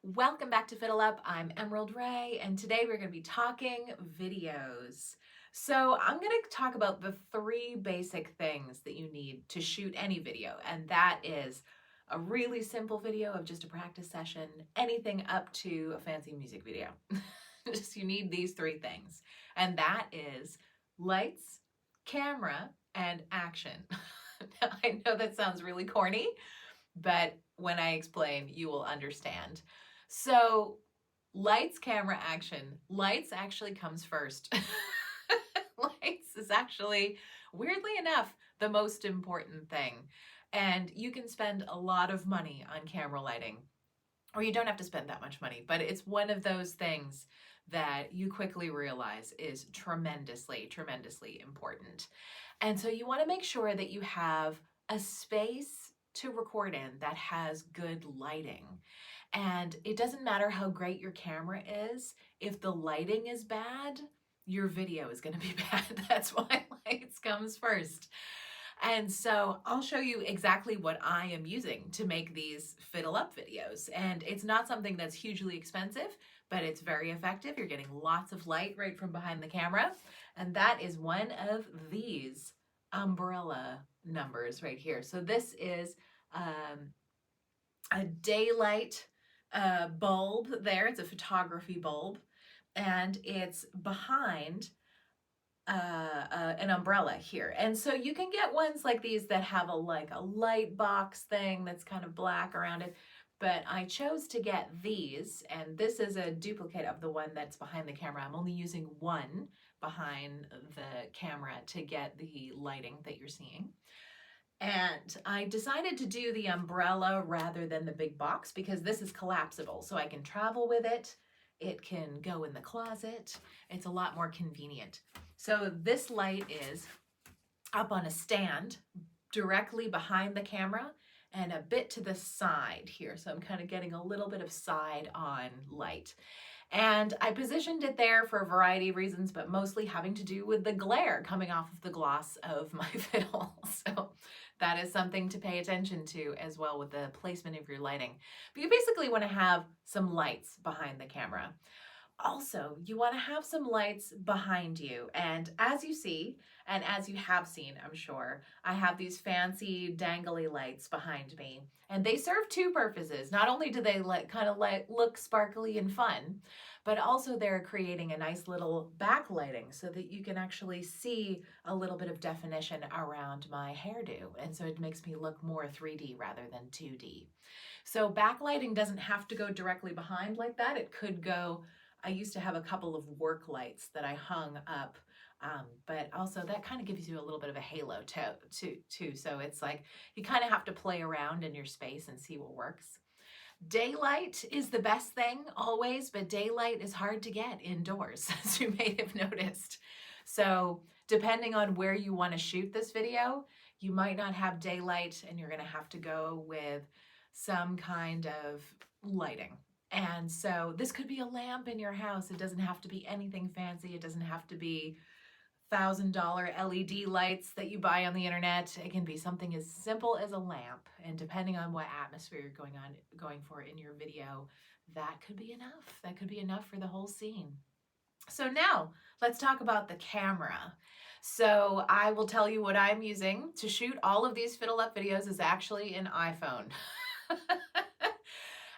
Welcome back to FiddleUP. I'm Emerald Ray, and today we're going to be talking videos. So I'm going to talk about the three basic things that you need to shoot any video, and that is a really simple video of just a practice session, anything up to a fancy music video. Just you need these three things, and that is lights, camera, and action. Now, I know that sounds really corny, but when I explain, you will understand. So lights, camera, action. Lights actually comes first. Lights is actually, weirdly enough, the most important thing. And you can spend a lot of money on camera lighting, or you don't have to spend that much money, but it's one of those things that you quickly realize is tremendously, tremendously important. And so you want to make sure that you have a space to record in that has good lighting. And it doesn't matter how great your camera is, if the lighting is bad, your video is going to be bad. That's why lights comes first. And so I'll show you exactly what I am using to make these FiddleUP videos. And it's not something that's hugely expensive, but it's very effective. You're getting lots of light right from behind the camera. And that is one of these umbrella numbers right here. So this is a daylight bulb there. It's a photography bulb, and it's behind an umbrella here. And so you can get ones like these that have a light box thing that's kind of black around it. But I chose to get these, and this is a duplicate of the one that's behind the camera. I'm only using one behind the camera to get the lighting that you're seeing. And I decided to do the umbrella rather than the big box because this is collapsible, so I can travel with it. It can go in the closet. It's a lot more convenient. So this light is up on a stand directly behind the camera and a bit to the side here. So I'm kind of getting a little bit of side on light. And I positioned it there for a variety of reasons, but mostly having to do with the glare coming off of the gloss of my fiddle. So that is something to pay attention to as well with the placement of your lighting. But you basically want to have some lights behind the camera. Also, you want to have some lights behind you. And as you see, and as you have seen, I'm sure, I have these fancy dangly lights behind me. And they serve two purposes. Not only do they look sparkly and fun, but also they're creating a nice little backlighting so that you can actually see a little bit of definition around my hairdo. And so it makes me look more 3D rather than 2D. So backlighting doesn't have to go directly behind like that. It could go, I used to have a couple of work lights that I hung up, but also that kind of gives you a little bit of a halo too. So it's like you kind of have to play around in your space and see what works. Daylight is the best thing always, but daylight is hard to get indoors, as you may have noticed. So depending on where you want to shoot this video, you might not have daylight and you're going to have to go with some kind of lighting. And so this could be a lamp in your house. It doesn't have to be anything fancy. It doesn't have to be $1,000 LED lights that you buy on the internet. It can be something as simple as a lamp. And depending on what atmosphere you're going for in your video, that could be enough. That could be enough for the whole scene. So now let's talk about the camera. So I will tell you what I'm using to shoot all of these FiddleUP videos is actually an iPhone.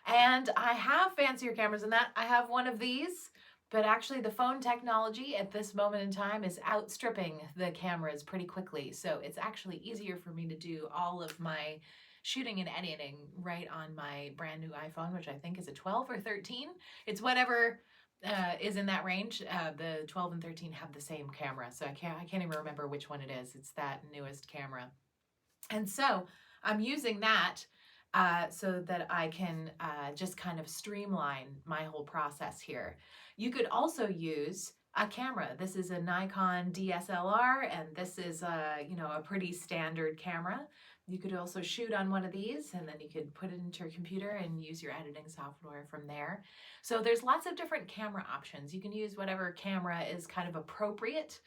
And I have fancier cameras than that. I have one of these, but actually the phone technology at this moment in time is outstripping the cameras pretty quickly. So it's actually easier for me to do all of my shooting and editing right on my brand new iPhone, which I think is a 12 or 13. It's whatever is in that range. The 12 and 13 have the same camera, so I can't even remember which one it is. It's that newest camera. And so I'm using that so that I can just kind of streamline my whole process here. You could also use a camera. This is a Nikon DSLR, and this is a pretty standard camera. You could also shoot on one of these, and then you could put it into your computer and use your editing software from there. So there's lots of different camera options. You can use whatever camera is kind of appropriate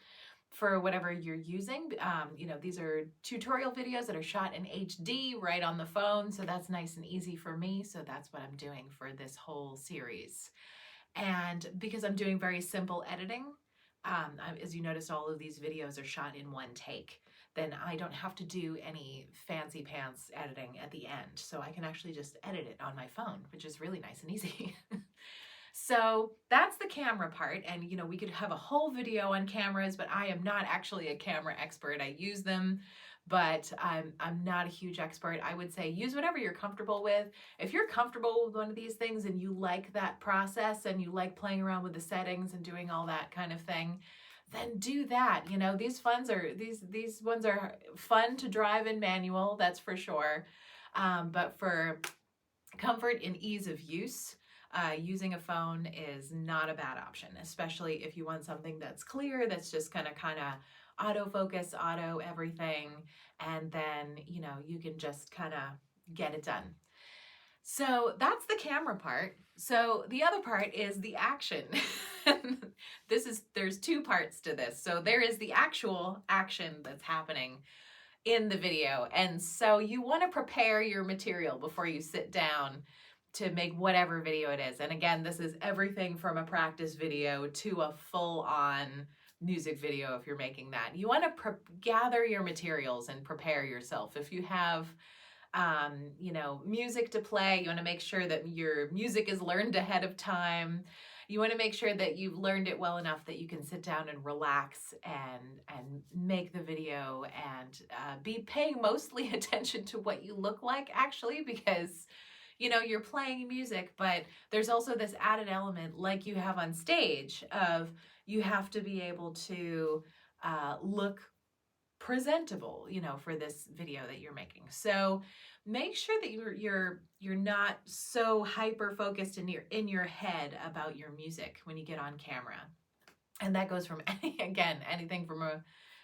for whatever you're using. You know, these are tutorial videos that are shot in HD right on the phone, so that's nice and easy for me. So that's what I'm doing for this whole series. And because I'm doing very simple editing, as you notice, all of these videos are shot in one take. Then I don't have to do any fancy pants editing at the end. So I can actually just edit it on my phone, which is really nice and easy. So that's the camera part. And, you know, we could have a whole video on cameras, but I am not actually a camera expert. I use them, but I'm not a huge expert. I would say use whatever you're comfortable with. If you're comfortable with one of these things and you like that process and you like playing around with the settings and doing all that kind of thing, then do that. You know, these ones are fun to drive in manual, that's for sure. But for comfort and ease of use, using a phone is not a bad option, especially if you want something that's clear, that's just gonna kind of autofocus, auto everything, and then, you know, you can just kind of get it done. So that's the camera part. So the other part is the action. There's two parts to this. So there is the actual action that's happening in the video. And so you want to prepare your material before you sit down to make whatever video it is. And again, this is everything from a practice video to a full-on music video if you're making that. You want to gather your materials and prepare yourself. If you have you know, music to play, you want to make sure that your music is learned ahead of time. You want to make sure that you've learned it well enough that you can sit down and relax and make the video and be paying mostly attention to what you look like, actually, because, you know, you're playing music, but there's also this added element like you have on stage of you have to be able to look presentable, you know, for this video that you're making. So make sure that you're not so hyper focused in your head about your music when you get on camera. And that goes from anything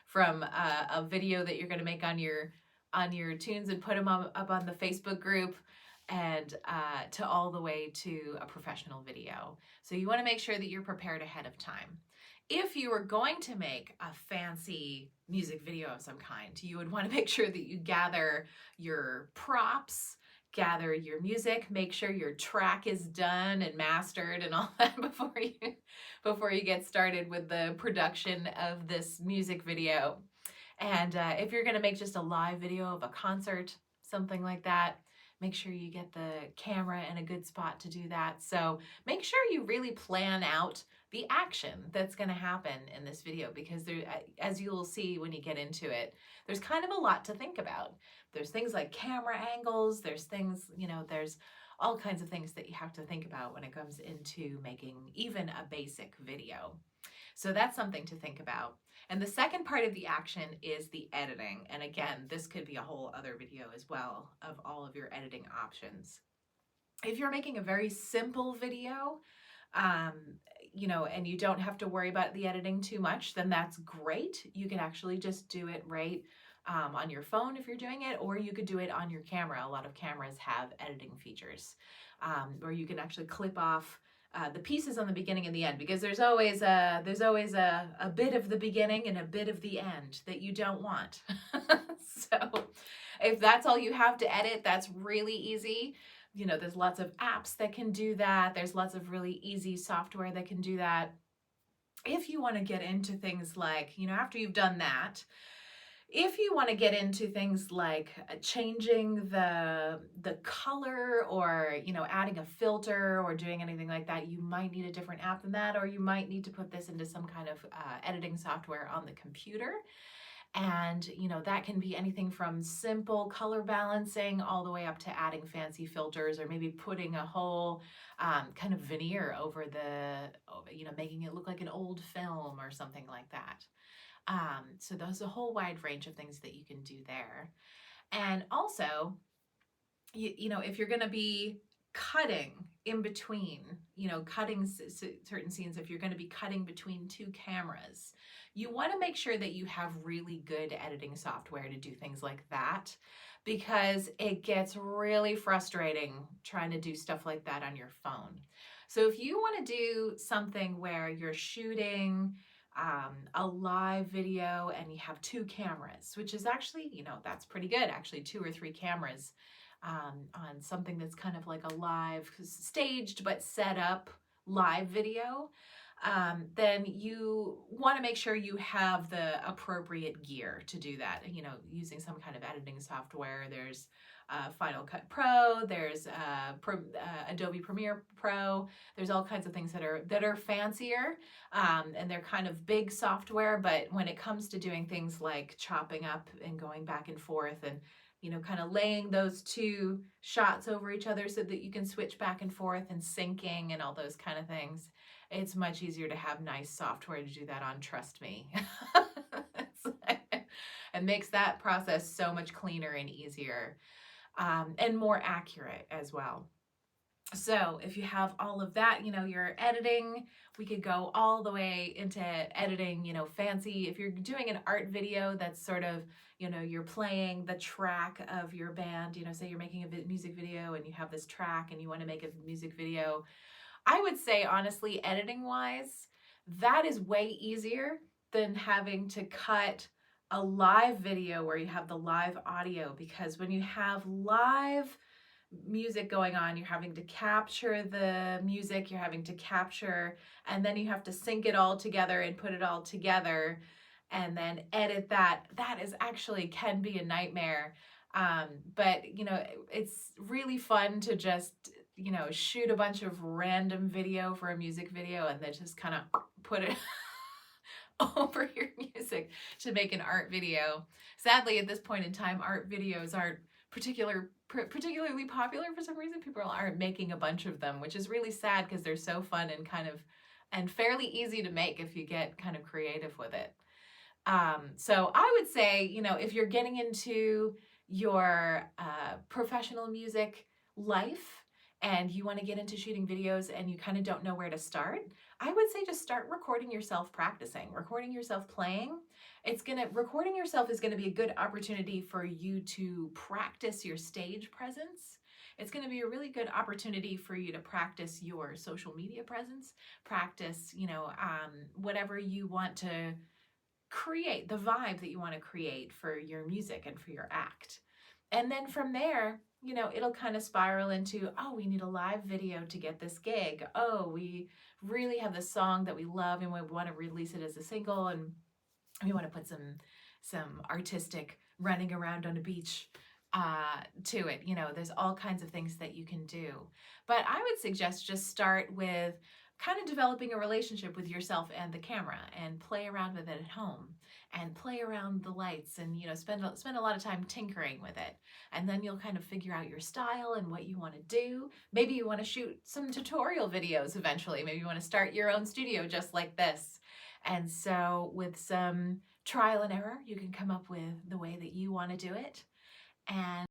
from a video that you're going to make on your tunes and put them up on the Facebook group, and to all the way to a professional video. So you want to make sure that you're prepared ahead of time. If you are going to make a fancy music video of some kind, you would want to make sure that you gather your props, gather your music, make sure your track is done and mastered and all that before you get started with the production of this music video. And if you're going to make just a live video of a concert, something like that, make sure you get the camera in a good spot to do that. So make sure you really plan out the action that's going to happen in this video, because there, as you'll see when you get into it, there's kind of a lot to think about. There's things like camera angles, there's things, you know, there's all kinds of things that you have to think about when it comes into making even a basic video. So that's something to think about. And the second part of the action is the editing. And again, this could be a whole other video as well of all of your editing options. If you're making a very simple video, you know, and you don't have to worry about the editing too much, then that's great. You can actually just do it right on your phone if you're doing it, or you could do it on your camera. A lot of cameras have editing features, or you can actually clip off the pieces on the beginning and the end, because there's always a bit of the beginning and a bit of the end that you don't want. So if that's all you have to edit, that's really easy. You know, there's lots of apps that can do that. There's lots of really easy software that can do that. If you want to get into things like, you know, after you've done that, if you want to get into things like changing the color, or, you know, adding a filter or doing anything like that, you might need a different app than that, or you might need to put this into some kind of editing software on the computer. And, you know, that can be anything from simple color balancing all the way up to adding fancy filters, or maybe putting a whole kind of veneer over you know, making it look like an old film or something like that. So there's a whole wide range of things that you can do there. And also, you know, if you're going to be cutting in between, you know, cutting certain scenes, if you're going to be cutting between two cameras, you want to make sure that you have really good editing software to do things like that, because it gets really frustrating trying to do stuff like that on your phone. So if you want to do something where you're shooting a live video and you have 2 cameras, which is actually, you know, that's pretty good, actually 2 or 3 cameras on something that's kind of like a live, staged but set up live video, then you want to make sure you have the appropriate gear to do that. You know, using some kind of editing software. There's Final Cut Pro. There's Adobe Premiere Pro. There's all kinds of things that are fancier, and they're kind of big software. But when it comes to doing things like chopping up and going back and forth and, you know, kind of laying those 2 shots over each other so that you can switch back and forth and syncing and all those kind of things, it's much easier to have nice software to do that on, trust me. It makes that process so much cleaner and easier, and more accurate as well. So if you have all of that, you know, you're editing, we could go all the way into editing, you know, fancy. If you're doing an art video that's sort of, you know, you're playing the track of your band, you know, say you're making a music video and you have this track and you want to make a music video, I would say, honestly, editing wise, that is way easier than having to cut a live video where you have the live audio, because when you have live music going on, you're having to capture the music, you're having to capture, and then you have to sync it all together and put it all together and then edit that. That is actually can be a nightmare. But you know, it's really fun to just, you know, shoot a bunch of random video for a music video and then just kind of put it over your music to make an art video. Sadly, at this point in time, art videos aren't particularly popular for some reason. People aren't making a bunch of them, which is really sad because they're so fun and kind of and fairly easy to make if you get kind of creative with it. So I would say, you know, if you're getting into your professional music life and you want to get into shooting videos and you kind of don't know where to start, I would say just start recording yourself practicing, recording yourself playing. Recording yourself is going to be a good opportunity for you to practice your stage presence. It's going to be a really good opportunity for you to practice your social media presence, practice, you know, whatever you want to create, the vibe that you want to create for your music and for your act. And then from there, you know, it'll kind of spiral into, oh, we need a live video to get this gig. Oh, we really have this song that we love and we want to release it as a single, and we want to put some artistic running around on a beach to it. You know, there's all kinds of things that you can do. But I would suggest just start with kind of developing a relationship with yourself and the camera and play around with it at home and play around the lights and, you know, spend a lot of time tinkering with it. And then you'll kind of figure out your style and what you want to do. Maybe you want to shoot some tutorial videos eventually. Maybe you want to start your own studio just like this. And so with some trial and error, you can come up with the way that you want to do it. And